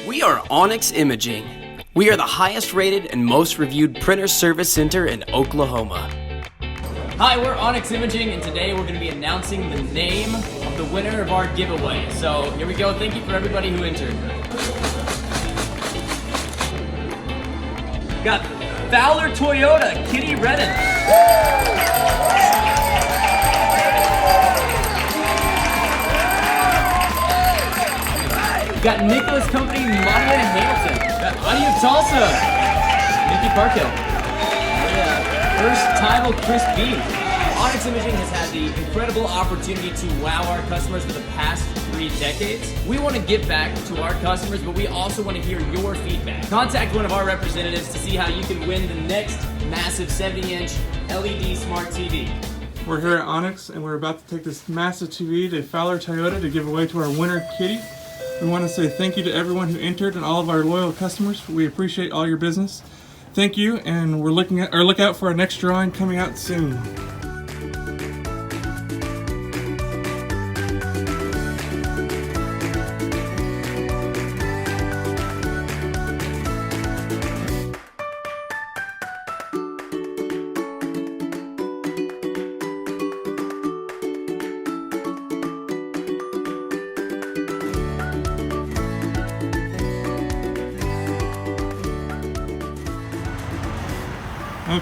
We are Onyx Imaging. We are the highest rated and most reviewed printer service center in Oklahoma. Hi, we're Onyx Imaging, and today we're going to be announcing the name of the winner of our giveaway. So here we go. Thank you for everybody who entered. Got Fowler Toyota, Kitty Redden. Got Nicholas Company, Montana Hamilton. Got Audio of Tulsa, Nikki Parkhill. First time with Chris B. Onyx Imaging has had the incredible opportunity to wow our customers for the past 3 decades. We want to give back to our customers, but we also want to hear your feedback. Contact one of our representatives to see how you can win the next massive 70-inch LED smart TV. We're here at Onyx, and we're about to take this massive TV to Fowler Toyota to give away to our winner, Kitty. We want to say thank you to everyone who entered and all of our loyal customers. We appreciate all your business. Thank you, and we're look out for our next drawing coming out soon.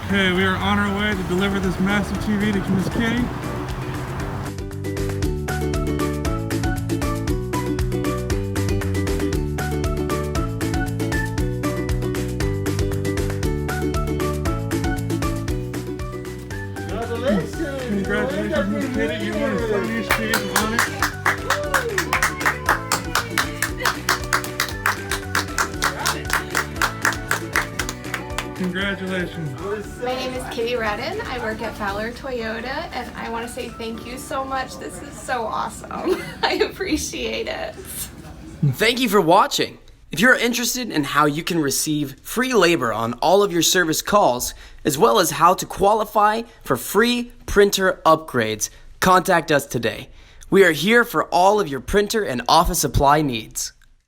Okay, we are on our way to deliver this massive TV to Miss Kitty. Congratulations, Miss Kitty. You won a 70-inch TV from Onyx. Congratulations. My name is Kitty Redden. I work at Fowler Toyota, and I want to say thank you so much. This is so awesome. I appreciate it. Thank you for watching. If you're interested in how you can receive free labor on all of your service calls, as well as how to qualify for free printer upgrades, contact us today. We are here for all of your printer and office supply needs.